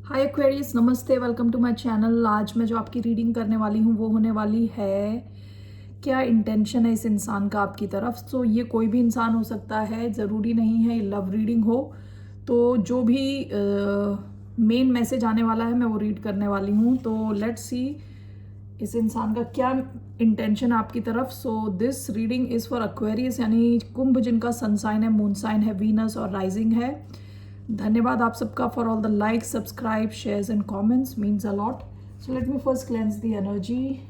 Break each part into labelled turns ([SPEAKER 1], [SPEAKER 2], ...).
[SPEAKER 1] हाय Aquarius, नमस्ते, welcome to my channel. आज मैं जो आपकी रीडिंग करने वाली हूँ वो होने वाली है क्या इंटेंशन है इस इंसान का आपकी तरफ। सो ये कोई भी इंसान हो सकता है, ज़रूरी नहीं है ये लव रीडिंग हो। तो जो भी मेन मैसेज आने वाला है मैं वो रीड करने वाली हूँ। तो लेट्स सी इस इंसान का क्या इंटेंशन है आपकी तरफ। So this reading is for Aquarius, यानी कुंभ जिनका सन साइन है, मून साइन है, वीनस और राइजिंग है। धन्यवाद आप सबका for all the likes, subscribe, shares and comments, means a lot. So let me first cleanse the energy.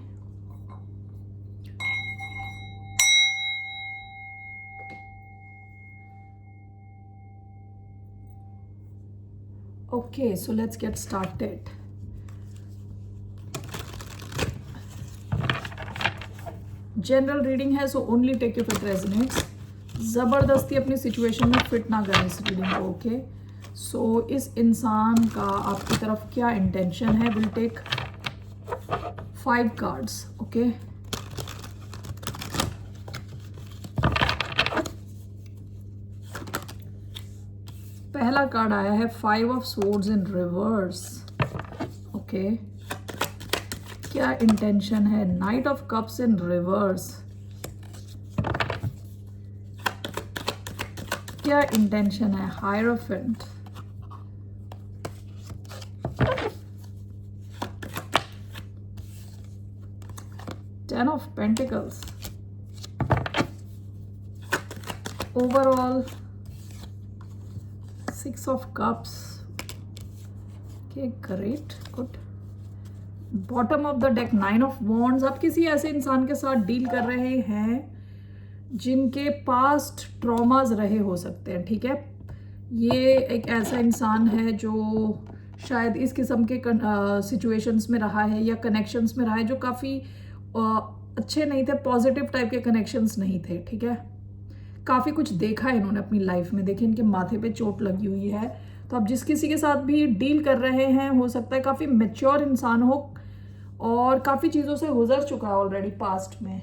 [SPEAKER 1] Okay, so let's get started. General reading है, so only take if it resonates. ज़बरदस्ती अपनी situation में fit ना करें इस reading को। Okay, सो इस इंसान का आपकी तरफ क्या इंटेंशन है। Will take 5 cards. ओके, पहला कार्ड आया है 5 of swords in reverse. Okay, क्या इंटेंशन है। Knight of cups in reverse. क्या इंटेंशन है। Hierophant. Ten of pentacles. Overall 6 of cups. Okay, great, good. Bottom of the deck 9 of wands. आप किसी ऐसे इंसान के साथ डील कर रहे हैं जिनके पास्ट ट्रॉमाज रहे हो सकते हैं। ठीक है, ये एक ऐसा इंसान है जो शायद इस किस्म के सिचुएशंस में रहा है या कनेक्शंस में रहा है जो काफ़ी अच्छे नहीं थे, पॉजिटिव टाइप के कनेक्शंस नहीं थे। ठीक है, काफ़ी कुछ देखा है इन्होंने अपनी लाइफ में। देखिए, इनके माथे पे चोट लगी हुई है। तो आप जिस किसी के साथ भी डील कर रहे हैं, हो सकता है काफ़ी मैच्योर इंसान हो और काफ़ी चीज़ों से गुजर चुका है ऑलरेडी पास्ट में।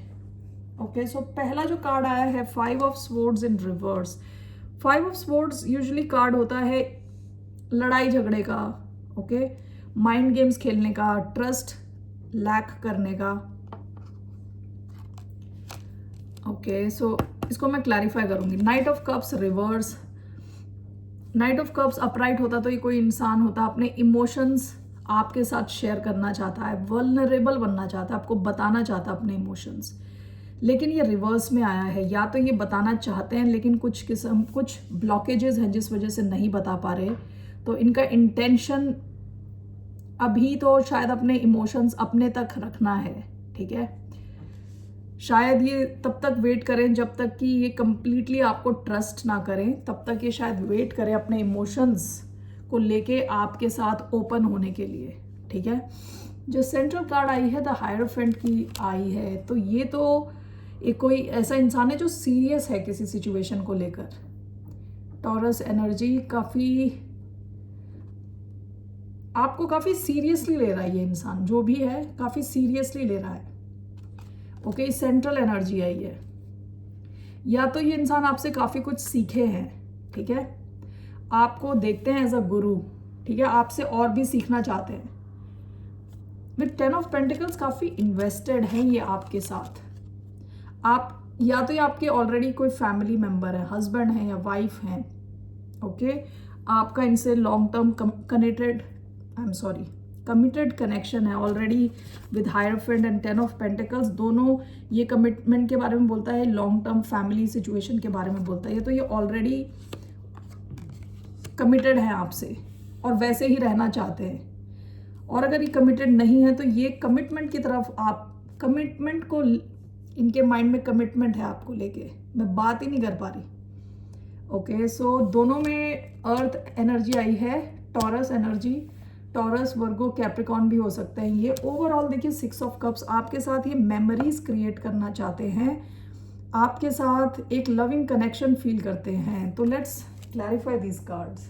[SPEAKER 1] ओके, सो पहला जो कार्ड आया है 5 of swords in reverse. 5 of swords usually card होता है लड़ाई झगड़े का। ओके, माइंड गेम्स खेलने का, ट्रस्ट लैक करने का। ओके, सो इसको मैं क्लैरिफाई करूंगी। Night of cups reverse. Night of cups upright होता तो ये कोई इंसान होता अपने इमोशंस आपके साथ शेयर करना चाहता है, वल्नरेबल बनना चाहता है, आपको बताना चाहता है अपने इमोशंस। लेकिन ये रिवर्स में आया है। या तो ये बताना चाहते हैं लेकिन कुछ ब्लॉकेजेस हैं जिस वजह से नहीं बता पा रहे। तो इनका इंटेंशन अभी तो शायद अपने इमोशंस अपने तक रखना है। ठीक है, शायद ये तब तक वेट करें जब तक कि ये कंप्लीटली आपको ट्रस्ट ना करें, तब तक ये शायद वेट करें अपने इमोशंस को लेके आपके साथ ओपन होने के लिए। ठीक है, जो सेंट्रल कार्ड आई है द हायरोफेंट की आई है। तो ये तो एक कोई ऐसा इंसान है जो सीरियस है किसी सिचुएशन को लेकर। टॉरस एनर्जी, काफ़ी आपको काफ़ी सीरियसली ले रहा है ये इंसान, जो भी है काफ़ी सीरियसली ले रहा है। ओके, सेंट्रल एनर्जी आई है। या तो ये इंसान आपसे काफ़ी कुछ सीखे हैं। ठीक है, आपको देखते हैं एज अ गुरु। ठीक है, आपसे और भी सीखना चाहते हैं। विद 10 ऑफ पेंटिकल्स काफ़ी इन्वेस्टेड हैं ये आपके साथ। आप या तो ये आपके ऑलरेडी कोई फैमिली मेंबर है, हस्बैंड है या वाइफ हैं। ओके, आपका इनसे लॉन्ग टर्म कमिटेड कनेक्शन है already with hierophant and 10 of pentacles. दोनों ये कमिटमेंट के बारे में बोलता है, लॉन्ग टर्म फैमिली सिचुएशन के बारे में बोलता है। तो ये ऑलरेडी कमिटेड है आपसे और वैसे ही रहना चाहते हैं। और अगर ये कमिटेड नहीं है तो ये कमिटमेंट की तरफ, आप कमिटमेंट को, इनके माइंड में कमिटमेंट है आपको लेके। मैं बात ही नहीं कर पा रही। ओके, सो दोनों में अर्थ एनर्जी आई है, टॉरस एनर्जी। टॉरस, वर्गो, कैप्रिकॉन भी हो सकते हैं ये। ओवरऑल देखिए 6 ऑफ कप्स, आपके साथ ये मेमोरीज क्रिएट करना चाहते हैं, आपके साथ एक लविंग कनेक्शन फील करते हैं। तो लेट्स क्लैरिफाई दीज कार्ड्स।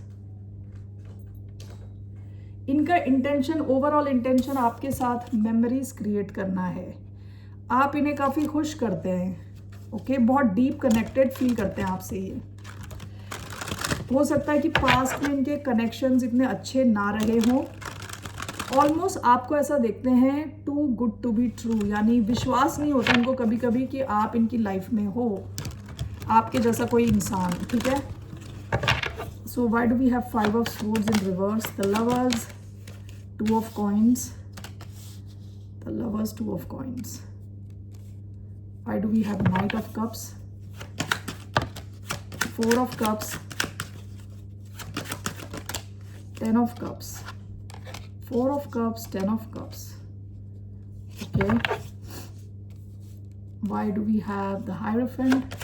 [SPEAKER 1] इनका इंटेंशन, ओवरऑल इंटेंशन आपके साथ मेमोरीज क्रिएट करना है। आप इन्हें काफ़ी खुश करते हैं। ओके, बहुत डीप कनेक्टेड फील करते हैं आपसे ये। हो सकता है कि पास्ट में इनके कनेक्शंस इतने अच्छे ना रहे हों। ऑलमोस्ट आपको ऐसा देखते हैं too good to be true, यानी विश्वास नहीं होता इनको कभी कभी कि आप इनकी लाइफ में हो, आपके जैसा कोई इंसान, ठीक है। So why do we have 5 of swords in reverse, the lovers, 2 of coins, the lovers, 2 of coins. Why do we have knight of cups, 4 of cups, 10 of cups, 4 of cups, 10 of cups. Okay. Why do we have the Hierophant?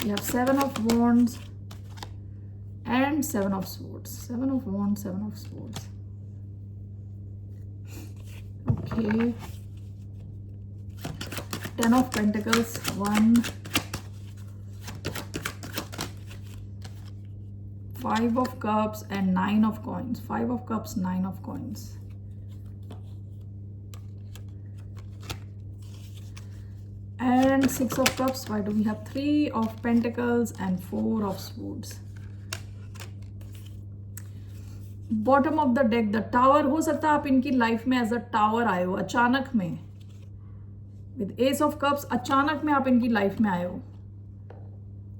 [SPEAKER 1] We have 7 of Wands and 7 of Swords. 7 of Wands, 7 of Swords. Okay. 10 of Pentacles, 1. 5 of Cups and 9 of Coins. 5 of Cups, 9 of Coins. And 6 of Cups. Why do we have 3 of Pentacles and 4 of Swords? Bottom of the deck, the Tower. हो सकता है आप इनकी life में as a tower आए हो अचानक में, विद एस ऑफ कप्स अचानक में आप इनकी लाइफ में आए हो।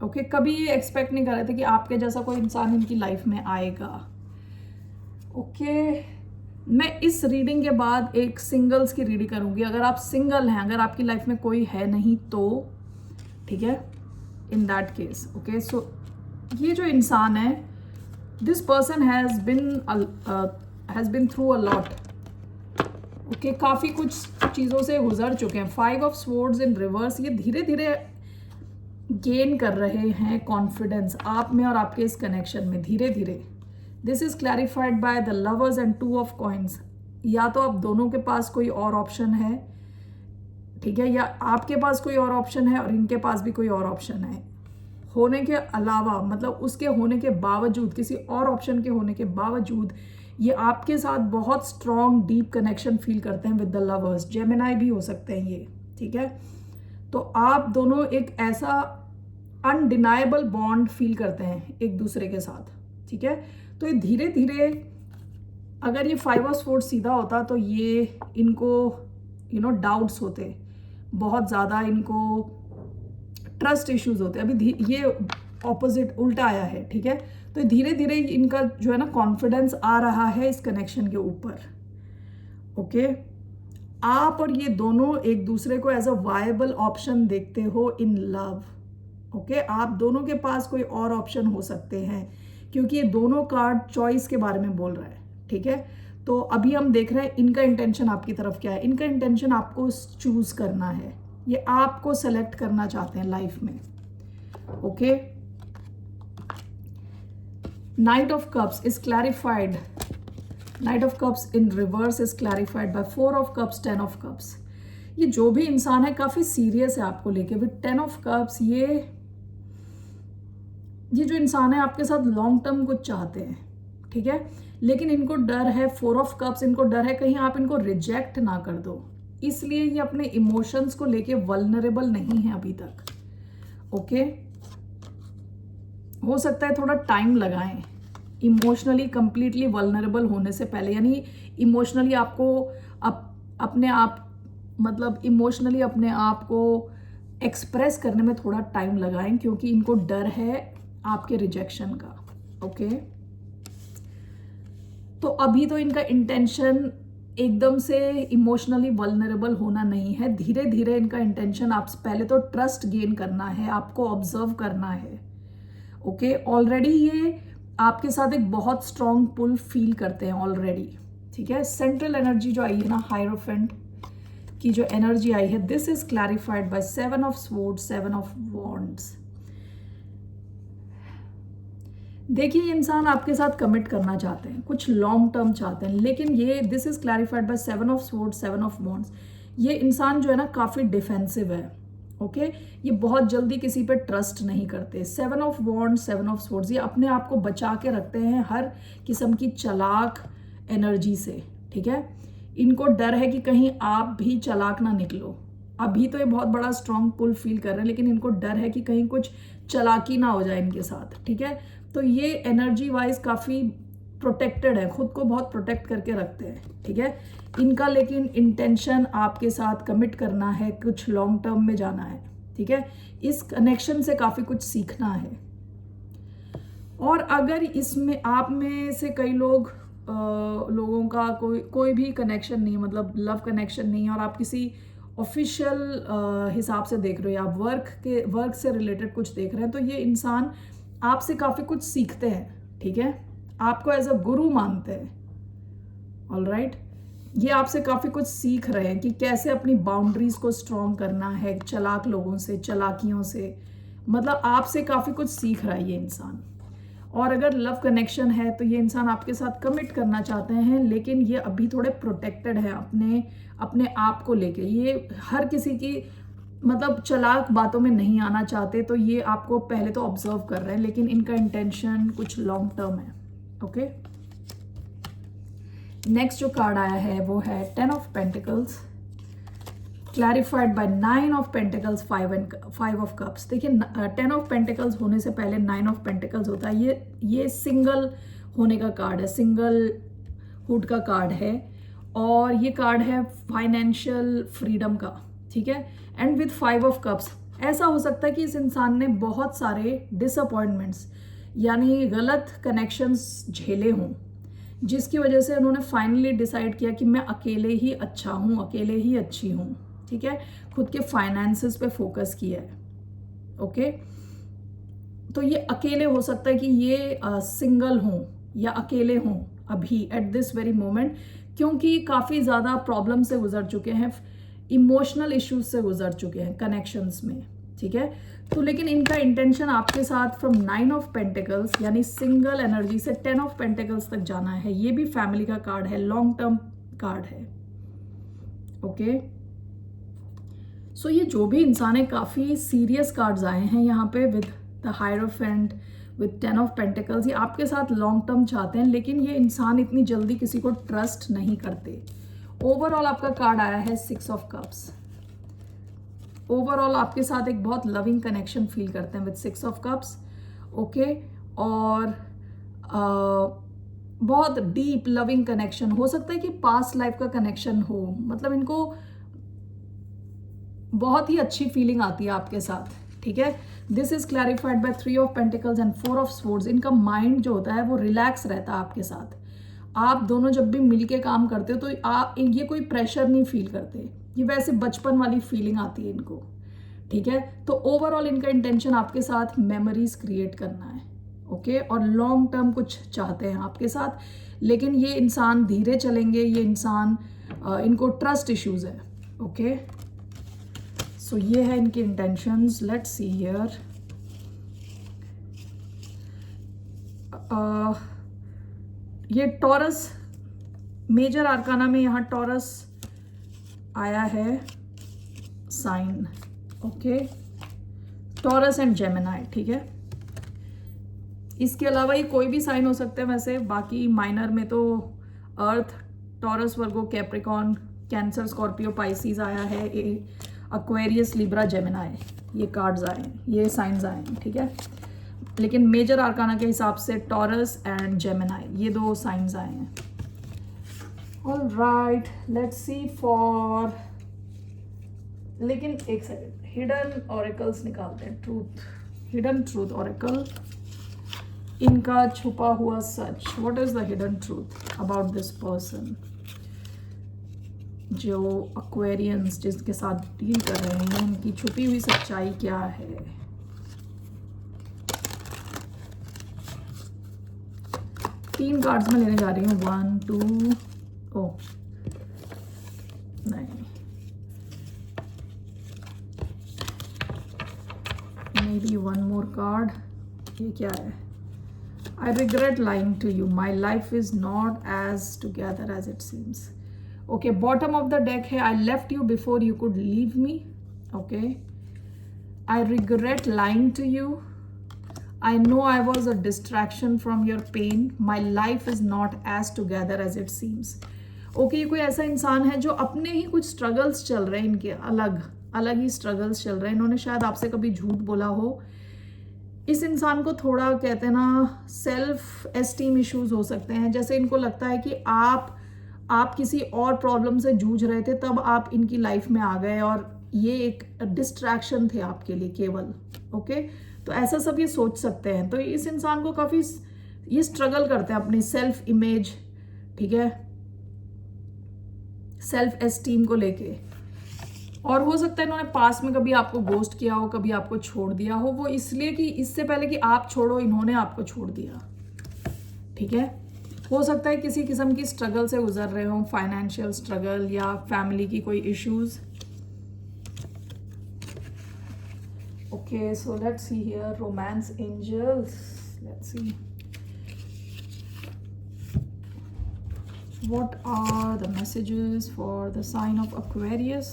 [SPEAKER 1] ओके, कभी ये एक्सपेक्ट नहीं कर रहे थे कि आपके जैसा कोई इंसान इनकी लाइफ में आएगा। ओके, मैं इस रीडिंग के बाद एक सिंगल्स की रीडिंग करूंगी। अगर आप सिंगल हैं, अगर आपकी लाइफ में कोई है नहीं तो ठीक है, in that case. Okay, so ये जो इंसान है, this person has been through a lot. Okay, काफ़ी कुछ चीज़ों से गुजर चुके हैं। 5 ऑफ स्वॉर्ड्स इन रिवर्स, ये धीरे धीरे गेन कर रहे हैं कॉन्फिडेंस आप में और आपके इस कनेक्शन में, धीरे धीरे। This is clarified by the lovers and 2 of coins. या तो आप दोनों के पास कोई और ऑप्शन है, ठीक है, या आपके पास कोई और ऑप्शन है और इनके पास भी कोई और ऑप्शन है। होने के अलावा, मतलब उसके होने के बावजूद, किसी और ऑप्शन के होने के बावजूद, ये आपके साथ बहुत स्ट्रॉन्ग डीप कनेक्शन फील करते हैं विद द लवर्स। जेमिनाई भी हो सकते हैं ये, ठीक है। तो आप दोनों एक ऐसा अनडिनाएबल बॉन्ड फील करते हैं एक दूसरे के साथ, ठीक है। तो ये धीरे धीरे, अगर ये 5 ऑफ स्वॉर्ड्स सीधा होता तो ये इनको डाउट्स होते बहुत ज़्यादा, इनको ट्रस्ट इश्यूज होते। अभी ये ऑपोजिट उल्टा आया है, ठीक है। तो धीरे धीरे इनका जो है ना कॉन्फिडेंस आ रहा है इस कनेक्शन के ऊपर। ओके, आप और ये दोनों एक दूसरे को एज अ वायबल ऑप्शन देखते हो इन लव। ओके, आप दोनों के पास कोई और ऑप्शन हो सकते हैं, क्योंकि ये दोनों कार्ड चॉइस के बारे में बोल रहा है, ठीक है। तो अभी हम देख रहे हैं इनका इंटेंशन आपकी तरफ क्या है। इनका इंटेंशन आपको चूज करना है, ये आपको सेलेक्ट करना चाहते हैं लाइफ में। Okay, knight of cups is clarified, knight of cups in reverse is clarified by 4 of cups, 10 of cups. ये जो भी इंसान है काफी सीरियस है आपको लेके विद 10 ऑफ कप्स। ये जो इंसान है आपके साथ लॉन्ग टर्म कुछ चाहते हैं, ठीक है, लेकिन इनको डर है 4 ऑफ कप्स, इनको डर है कहीं आप इनको रिजेक्ट ना कर दो, इसलिए ये अपने इमोशंस को लेके वल्नरेबल नहीं है अभी तक। ओके, हो सकता है थोड़ा टाइम लगाएं इमोशनली कंप्लीटली वल्नरेबल होने से पहले, यानी इमोशनली आपको अपने आप, मतलब इमोशनली अपने आप को एक्सप्रेस करने में थोड़ा टाइम लगाएं, क्योंकि इनको डर है आपके रिजेक्शन का। ओके, तो अभी तो इनका इंटेंशन एकदम से इमोशनली वल्नरेबल होना नहीं है, धीरे धीरे इनका इंटेंशन आप पहले तो ट्रस्ट गेन करना है, आपको ऑब्जर्व करना है। ओके, ऑलरेडी ये आपके साथ एक बहुत स्ट्रॉन्ग पुल फील करते हैं ऑलरेडी, ठीक है। सेंट्रल एनर्जी जो आई है ना, हायरोफेंट की जो एनर्जी आई है, this is clarified by 7 of swords, 7 of wands. देखिए, ये इंसान आपके साथ कमिट करना चाहते हैं, कुछ लॉन्ग टर्म चाहते हैं, लेकिन ये this is clarified by 7 of swords, 7 of wands. ये इंसान जो है ना काफी डिफेंसिव है। ओके, ये बहुत जल्दी किसी पे ट्रस्ट नहीं करते। 7 ऑफ वॉन्ड्स, 7 ऑफ स्वॉर्ड्स, ये अपने आप को बचा के रखते हैं हर किस्म की चालाक एनर्जी से, ठीक है। इनको डर है कि कहीं आप भी चालाक ना निकलो। अभी तो ये बहुत बड़ा स्ट्रॉन्ग पुल फील कर रहे हैं, लेकिन इनको डर है कि कहीं कुछ चालाकी ना हो जाए इनके साथ, ठीक है। तो ये एनर्जी वाइज काफ़ी प्रोटेक्टेड है, खुद को बहुत प्रोटेक्ट करके रखते हैं, ठीक है। इनका लेकिन इंटेंशन आपके साथ कमिट करना है, कुछ लॉन्ग टर्म में जाना है, ठीक है। इस कनेक्शन से काफ़ी कुछ सीखना है। और अगर इसमें आप में से कई लोगों का कोई भी कनेक्शन नहीं, मतलब लव कनेक्शन नहीं है, और आप किसी ऑफिशियल हिसाब से देख रहे हो, आप वर्क से रिलेटेड कुछ देख रहे हैं, तो ये इंसान आपसे काफ़ी कुछ सीखते हैं, ठीक है। आपको एज अ गुरु मानते हैं, ऑलराइट। ये आपसे काफ़ी कुछ सीख रहे हैं कि कैसे अपनी बाउंड्रीज को स्ट्रॉन्ग करना है, चालाक लोगों से, चालाकियों से, मतलब आपसे काफ़ी कुछ सीख रहा है ये इंसान। और अगर लव कनेक्शन है तो ये इंसान आपके साथ कमिट करना चाहते हैं, लेकिन ये अभी थोड़े प्रोटेक्टेड है अपने आप को लेके। ये हर किसी की मतलब चालाक बातों में नहीं आना चाहते, तो ये आपको पहले तो ऑब्जर्व कर रहे हैं, लेकिन इनका इंटेंशन कुछ लॉन्ग टर्म है, ओके। नेक्स्ट जो कार्ड आया है वो है 10 of pentacles, clarified by 9 of pentacles, 5 of cups. देखिए 10 ऑफ पेंटिकल्स होने से पहले 9 ऑफ पेंटिकल्स होता है। ये सिंगल होने का कार्ड है, सिंगल हुड का कार्ड है, और ये कार्ड है फाइनेंशियल फ्रीडम का, ठीक है। एंड विद 5 ऑफ कप्स ऐसा हो सकता है कि इस इंसान ने बहुत सारे डिसअपॉइंटमेंट्स यानी गलत कनेक्शंस झेले हों, जिसकी वजह से उन्होंने फाइनली डिसाइड किया कि मैं अकेले ही अच्छा हूँ, अकेले ही अच्छी हूँ, ठीक है। खुद के फाइनेंसेस पे फोकस किया है, ओके। तो ये अकेले हो सकता है कि ये सिंगल हों या अकेले हों अभी एट दिस वेरी मोमेंट, क्योंकि काफ़ी ज़्यादा प्रॉब्लम से गुजर चुके हैं, इमोशनल इश्यूज से गुजर चुके हैं कनेक्शंस में, ठीक है। तो लेकिन इनका इंटेंशन आपके साथ फ्रॉम 9 ऑफ पेंटिकल्स यानी सिंगल एनर्जी से 10 ऑफ पेंटिकल्स तक जाना है। ये भी फैमिली का कार्ड है, लॉन्ग टर्म कार्ड है, ओके। सो ये जो भी इंसान है, काफ़ी सीरियस कार्ड्स आए हैं यहाँ पे with the hierophant, with 10 of pentacles. ये आपके साथ लॉन्ग टर्म चाहते हैं, लेकिन ये इंसान इतनी जल्दी किसी को ट्रस्ट नहीं करते। ओवरऑल आपका कार्ड आया है 6 ऑफ कप्स। ओवरऑल आपके साथ एक बहुत लविंग कनेक्शन फील करते हैं विद 6 ऑफ कप्स, ओके। और बहुत डीप लविंग कनेक्शन हो सकता है कि पास्ट लाइफ का कनेक्शन हो, मतलब इनको बहुत ही अच्छी फीलिंग आती है आपके साथ, ठीक है। This is clarified by 3 of pentacles and 4 of swords. इनका माइंड जो होता है वो रिलैक्स रहता है आपके साथ। आप दोनों जब भी मिलके काम करते हो तो ये कोई प्रेशर नहीं फील करते, ये वैसे बचपन वाली फीलिंग आती है इनको, ठीक है। तो ओवरऑल इनका इंटेंशन आपके साथ मेमोरीज क्रिएट करना है, ओके। और लॉन्ग टर्म कुछ चाहते हैं आपके साथ, लेकिन ये इंसान धीरे चलेंगे, ये इंसान इनको ट्रस्ट इश्यूज है, ओके। सो ये है इनके इंटेंशंस। Let's see here. ये टॉरस, मेजर आर्काना में यहाँ टॉरस आया है sign, okay. Taurus and Gemini, ठीक है। इसके अलावा ये कोई भी साइन हो सकते हैं वैसे, बाकी माइनर में तो अर्थ, टॉरस, वर्गो, कैप्रिकॉन, कैंसर, स्कॉर्पियो, पाइसिस आया है, एक्वेरियस, लिब्रा, जेमिनाई, ये कार्ड्स आए हैं, ये साइंस आए हैं, ठीक है। लेकिन मेजर आर्काना के हिसाब से टॉरस एंड जेमिनाई ये 2 साइंस आए हैं। ऑलराइट, लेट्स सी फॉर, लेकिन एक सेकंड, हिडन ऑरेकल्स निकालते हैं। ट्रूथ, हिडन ट्रूथ ऑरेकल, इनका छुपा हुआ सच। What is the hidden truth about this person? जो एक्वेरियंस जिसके साथ डील कर रहे हैं, उनकी छुपी हुई सच्चाई क्या है? तीन कार्ड्स में लेने जा रही हूँ, 1 2, ओ नहीं, मे बी 1 मोर कार्ड। ये क्या है? I regret lying to you. My life is not as together as it seems. Okay, bottom of the deck है, I left you before you could leave me. Okay, I regret lying to you. I know I was a distraction from your pain. My life is not as together as it seems. Okay, ये कोई ऐसा इंसान है जो अपने ही कुछ struggles चल रहे हैं, इनके अलग अलग ही स्ट्रगल्स चल रहे हैं। इन्होंने शायद आपसे कभी झूठ बोला हो, इस इंसान को थोड़ा कहते हैं ना सेल्फ एस्टीम इश्यूज हो सकते हैं, जैसे इनको लगता है कि आप किसी और प्रॉब्लम से जूझ रहे थे तब आप इनकी लाइफ में आ गए और ये एक डिस्ट्रैक्शन थे आपके लिए केवल। ओके, तो ऐसा सब ये सोच सकते हैं। तो इस इंसान को काफ़ी ये स्ट्रगल करते हैं अपनी सेल्फ इमेज, ठीक है, सेल्फ एस्टीम को लेके। और हो सकता है इन्होंने पास में कभी आपको गोस्ट किया हो, कभी आपको छोड़ दिया हो, वो इसलिए कि इससे पहले कि आप छोड़ो इन्होंने आपको छोड़ दिया, ठीक है। हो सकता है किसी किस्म की स्ट्रगल से गुजर रहे हो, फाइनेंशियल स्ट्रगल या फैमिली की कोई issues. Okay, so let's see here romance angels, let's see what are the messages for the sign of Aquarius.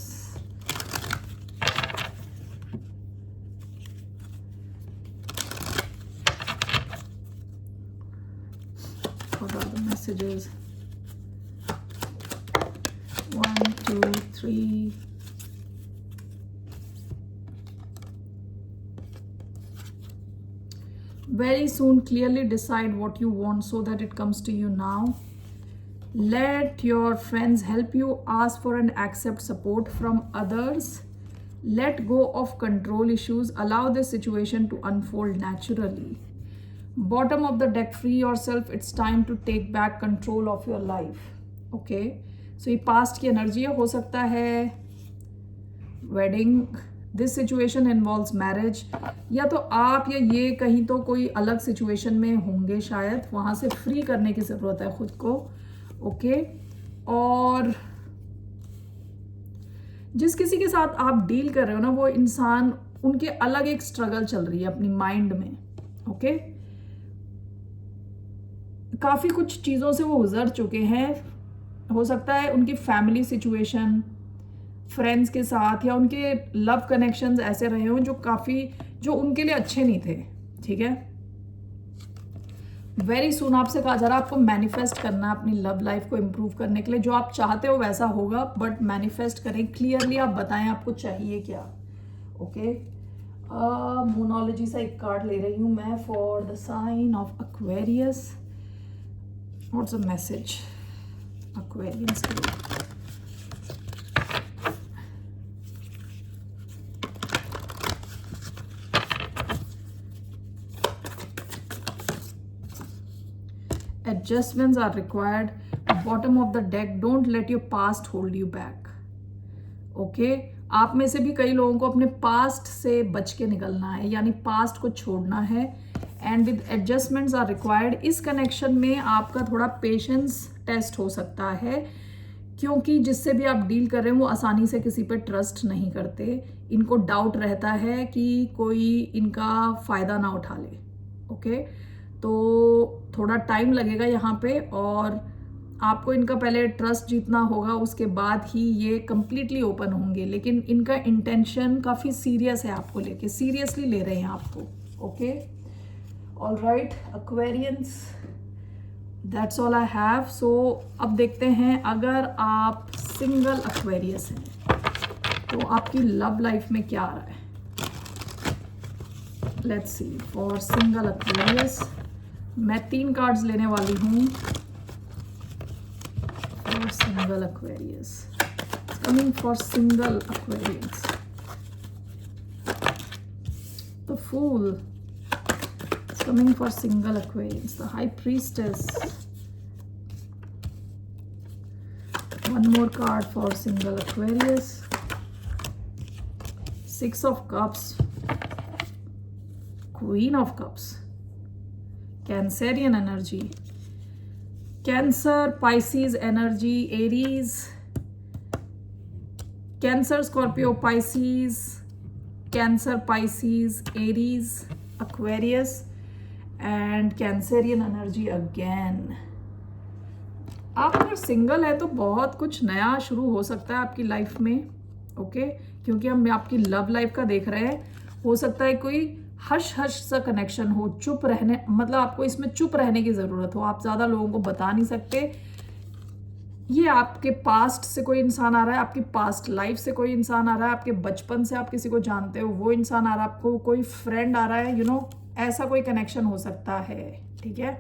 [SPEAKER 1] What are the messages? 1, 2, 3. Very soon clearly decide what you want so that it comes to you now. Let your friends help you, ask for and accept support from others. Let go of control issues, allow this situation to unfold naturally. Bottom of the deck, free yourself, it's time to take back control of your life. Okay, so ये past की energy है, हो सकता है wedding, this situation involves marriage, या तो आप या ये कहीं तो कोई अलग सिचुएशन में होंगे शायद, वहाँ से फ्री करने की ज़रूरत है खुद को। ओके, और जिस किसी के साथ आप डील कर रहे हो ना, वो इंसान, उनके अलग एक स्ट्रगल चल रही है अपनी माइंड में। ओके, काफ़ी कुछ चीज़ों से वो गुजर चुके हैं। हो सकता है उनकी फैमिली सिचुएशन, फ्रेंड्स के साथ, या उनके लव कनेक्शंस ऐसे रहे हों जो उनके लिए अच्छे नहीं थे, ठीक है। वेरी सून आपसे कहा जा रहा है आपको मैनिफेस्ट करना है अपनी लव लाइफ को इम्प्रूव करने के लिए। जो आप चाहते हो वैसा होगा, बट मैनिफेस्ट करें, क्लियरली आप बताएं आपको चाहिए क्या। ओके, मोनोलॉजी से एक कार्ड ले रही हूँ मैं for the sign of Aquarius. What's the message Aquarius के लिए? Adjustments are required. Bottom of the deck, don't let your past hold you back. Okay, आप में से भी कई लोगों को अपने पास्ट से बच के निकलना है, यानी पास्ट को छोड़ना है। And with adjustments are required. इस कनेक्शन में आपका थोड़ा पेशेंस टेस्ट हो सकता है, क्योंकि जिससे भी आप डील कर रहे हैं वो आसानी से किसी पे ट्रस्ट नहीं करते। इनको डाउट रहता है कि कोई इनका फ़ायदा ना उठा ले। ओके, तो थोड़ा टाइम लगेगा यहाँ पे, और आपको इनका पहले ट्रस्ट जीतना होगा, उसके बाद ही ये कम्प्लीटली ओपन होंगे। लेकिन इनका इंटेंशन काफ़ी सीरियस है, आपको लेके सीरियसली ले रहे हैं आपको। Okay, all right Aquarians, that's all I have. So अब देखते हैं, अगर आप सिंगल एक्वेरियस हैं तो आपकी लव लाइफ में क्या आ रहा है। Let's see for single Aquarius. मैं 3 कार्ड्स लेने वाली हूँ for single Aquarius. Coming for single Aquarius, the fool is coming for single Aquarius, the high priestess, one more card for single Aquarius, 6 of Cups, Queen of Cups, Cancerian energy, Cancer, Pisces energy, Aries, Cancer, Scorpio, Pisces, Cancer, Pisces, Aries, Aquarius, and Cancerian energy again. आप अगर single है तो बहुत कुछ नया शुरू हो सकता है आपकी लाइफ में। ओके, क्योंकि हम आपकी लव लाइफ का देख रहे हैं। हो सकता है कोई हश हश सा कनेक्शन हो, चुप रहने, मतलब आपको इसमें चुप रहने की ज़रूरत हो, आप ज़्यादा लोगों को बता नहीं सकते। ये आपके पास्ट से कोई इंसान आ रहा है, आपकी पास्ट लाइफ से कोई इंसान आ रहा है, आपके बचपन से आप किसी को जानते हो वो इंसान आ रहा है, आपको कोई फ्रेंड आ रहा है, ऐसा कोई कनेक्शन हो सकता है, ठीक है।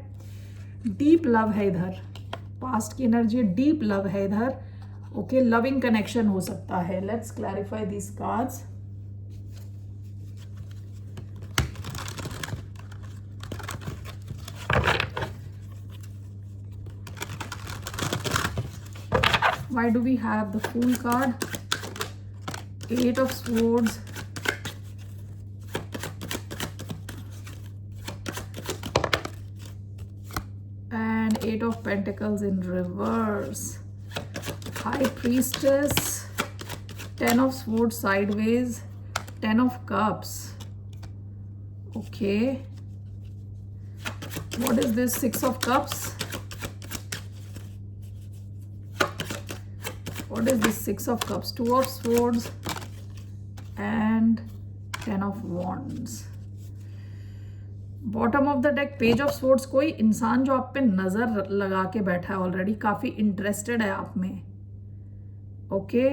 [SPEAKER 1] डीप लव है इधर, पास्ट की एनर्जी, डीप लव है इधर, ओके, लविंग कनेक्शन हो सकता है। Let's clarify this cards. Why do we have the Fool card, 8 of Swords, and 8 of Pentacles in reverse, High Priestess, 10 of Swords sideways, 10 of Cups, okay. What is this 6 of Cups? What is this 6 of Cups? 2 of Swords and 10 of Wands. Bottom of the deck page of swords. कोई इंसान जो आप पे नजर लगा के बैठा है ऑलरेडी, काफी इंटरेस्टेड है आप में, okay.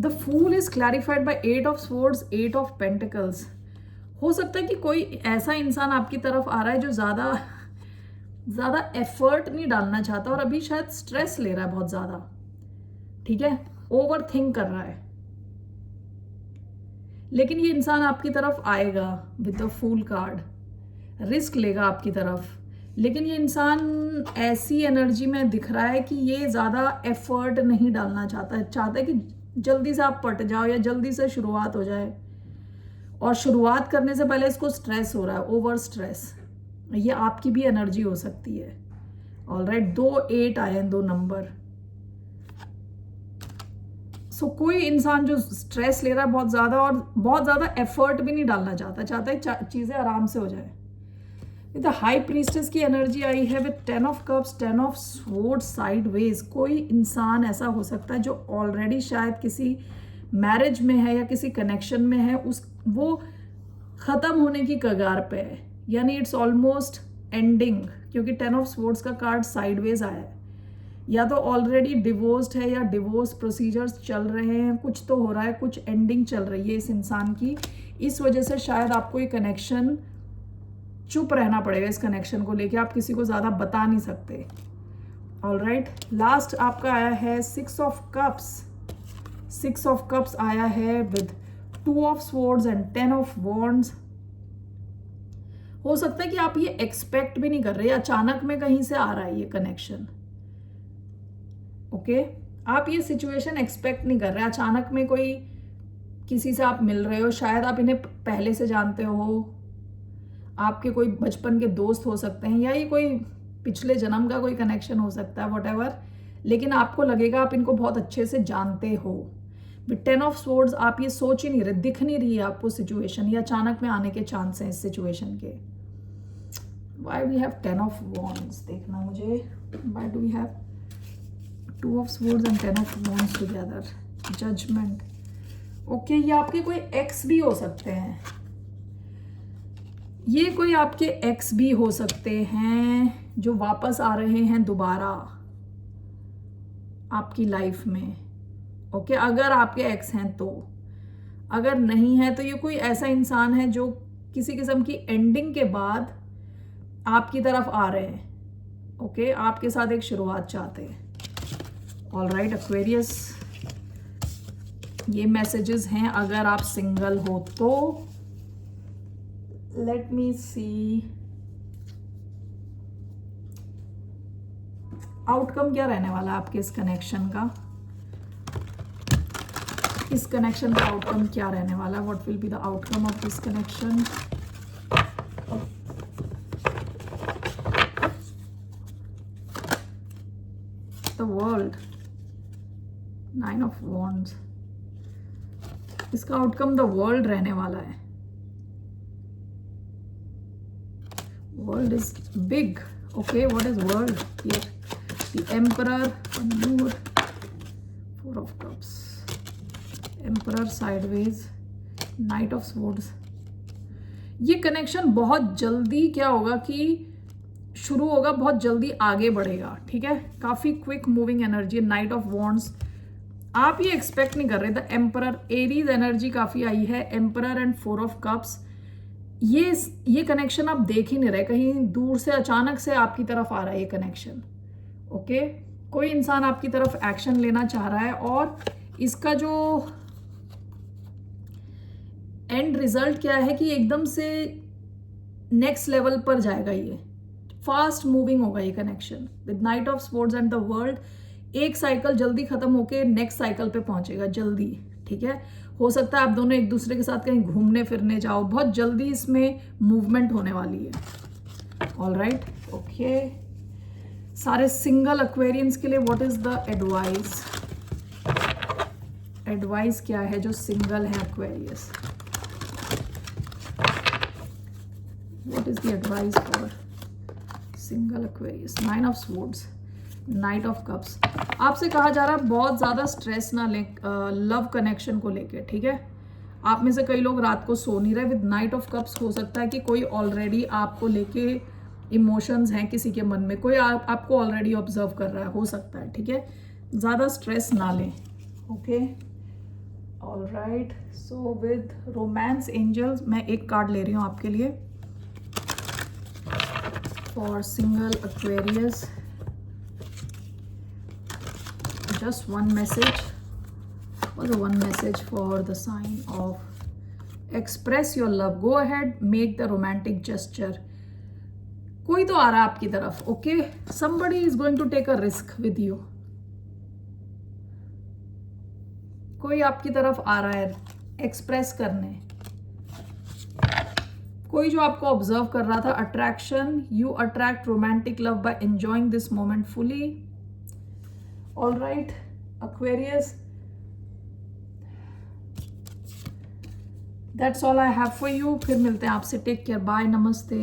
[SPEAKER 1] The fool is clarified by 8 of swords, 8 of pentacles. हो सकता है कि कोई ऐसा इंसान आपकी तरफ आ रहा है जो ज्यादा एफर्ट नहीं डालना चाहता और अभी शायद स्ट्रेस ले रहा है बहुत ज्यादा, ठीक है, ओवर थिंक कर रहा है। लेकिन ये इंसान आपकी तरफ आएगा with the fool card, risk लेगा आपकी तरफ। लेकिन ये इंसान ऐसी एनर्जी में दिख रहा है कि ये ज्यादा एफर्ट नहीं डालना चाहता है कि जल्दी से आप पट जाओ या जल्दी से शुरुआत हो जाए। और शुरुआत करने से पहले इसको स्ट्रेस हो रहा है, ओवर स्ट्रेस। ये आपकी भी एनर्जी हो सकती है। ऑलराइट, 2 8 आए हैं, 2 नंबर। सो कोई इंसान जो स्ट्रेस ले रहा है बहुत ज्यादा और बहुत ज्यादा एफर्ट भी नहीं डालना चाहता है चीजें आराम से हो जाए। विद द हाई प्रीस्टेस की एनर्जी आई है with 10 of cups, 10 of swords sideways. कोई इंसान ऐसा हो सकता है जो ऑलरेडी शायद किसी मैरिज में है या किसी कनेक्शन में है, वो खत्म होने की कगार पे है, यानी इट्स ऑलमोस्ट एंडिंग, क्योंकि 10 ऑफ स्वॉर्ड्स का कार्ड साइडवेज आया है। या तो ऑलरेडी डिवोर्स्ड है या डिवोर्स प्रोसीजर्स चल रहे हैं, कुछ तो हो रहा है, कुछ एंडिंग चल रही है इस इंसान की। इस वजह से शायद आपको ये कनेक्शन, चुप रहना पड़ेगा इस कनेक्शन को लेके, आप किसी को ज्यादा बता नहीं सकते। ऑलराइट, लास्ट आपका आया है 6 ऑफ कप्स। 6 ऑफ कप्स आया है with 2 of swords and 10 of wands. हो सकता है कि आप ये एक्सपेक्ट भी नहीं कर रहे, अचानक में कहीं से आ रहा है ये कनेक्शन, ओके। आप ये सिचुएशन एक्सपेक्ट नहीं कर रहे, अचानक में कोई किसी से आप मिल रहे हो, शायद आप इन्हें पहले से जानते हो, आपके कोई बचपन के दोस्त हो सकते हैं, या ये कोई पिछले जन्म का कोई कनेक्शन हो सकता है, व्हाटएवर। लेकिन आपको लगेगा आप इनको बहुत अच्छे से जानते हो। विद 10 ऑफ स्वॉर्ड्स आप ये सोच ही नहीं रहे, दिख नहीं रही है आपको सिचुएशन, ये अचानक में आने के चांस हैं इस सिचुएशन के। Why we have 10 of wands, देखना मुझे, why do we have 2 of swords and 10 of wands together. Judgement, okay. ये आपके कोई एक्स भी हो सकते हैं, ये कोई आपके एक्स भी हो सकते हैं जो वापस आ रहे हैं दोबारा आपकी लाइफ में, ओके। अगर आपके एक्स हैं तो, अगर नहीं है तो ये कोई ऐसा इंसान है जो किसी किस्म की एंडिंग के बाद आपकी तरफ आ रहे हैं, ओके, आपके साथ एक शुरुआत चाहते हैं। ऑलराइट एक्वेरियस, ये मैसेजेस हैं अगर आप सिंगल हो तो। लेट मी सी आउटकम क्या रहने वाला है आपके इस कनेक्शन का, इस कनेक्शन का आउटकम क्या रहने वाला है, what will be the outcome of this connection. The world, 9 of wands, इसका आउटकम द वर्ल्ड रहने वाला है। World is big, okay. What is world here? The emperor, moon, 4 of cups, emperor sideways, knight of swords. ये connection बहुत जल्दी क्या होगा कि शुरू होगा, बहुत जल्दी आगे बढ़ेगा, ठीक है। काफी quick moving energy, night of wands. आप ये एक्सपेक्ट नहीं कर रहे। द एम्परर, एरीज एनर्जी काफी आई है, एम्परर एंड 4 ऑफ कप्स। ये कनेक्शन आप देख ही नहीं रहे, कहीं दूर से अचानक से आपकी तरफ आ रहा है ये कनेक्शन। ओके, कोई इंसान आपकी तरफ एक्शन लेना चाह रहा है और इसका जो एंड रिजल्ट क्या है कि एकदम से नेक्स्ट लेवल पर जाएगा, ये फास्ट मूविंग होगा ये connection with night of sports and the world. एक साइकिल जल्दी खत्म होके नेक्स्ट साइकिल पे पहुंचेगा जल्दी, ठीक है। हो सकता है आप दोनों एक दूसरे के साथ कहीं घूमने फिरने जाओ, बहुत जल्दी इसमें मूवमेंट होने वाली है। All right, okay. सारे सिंगल एक्वेरियंस के लिए what is the advice? Advice क्या है जो सिंगल है Aquarius? What is the advice for single Aquarius? 9 of swords, night of cups. आपसे कहा जा रहा है बहुत ज़्यादा स्ट्रेस ना ले लव कनेक्शन को लेके, ठीक है। आप में से कई लोग रात को सो नहीं रहे। विद नाइट ऑफ कप्स हो सकता है कि कोई ऑलरेडी आपको लेके इमोशंस हैं किसी के मन में, कोई आपको ऑलरेडी ऑब्जर्व कर रहा है, हो सकता है, ठीक है। ज़्यादा स्ट्रेस ना लें, okay. All right, so with romance angels मैं एक कार्ड ले रही हूँ आपके लिए for single Aquarius. Just one message, or one message for the sign of express your love. Go ahead, make the romantic gesture. कोई तो आ रहा है आपकी तरफ, okay? Somebody is going to take a risk with you. कोई आपकी तरफ आ रहा है एक्सप्रेस करने, कोई जो आपको ऑब्जर्व कर रहा था। Attraction, you attract romantic love by enjoying this moment fully. All right, Aquarius, that's all I have for you. फिर मिलते हैं आपसे। टेक केयर, बाय, नमस्ते।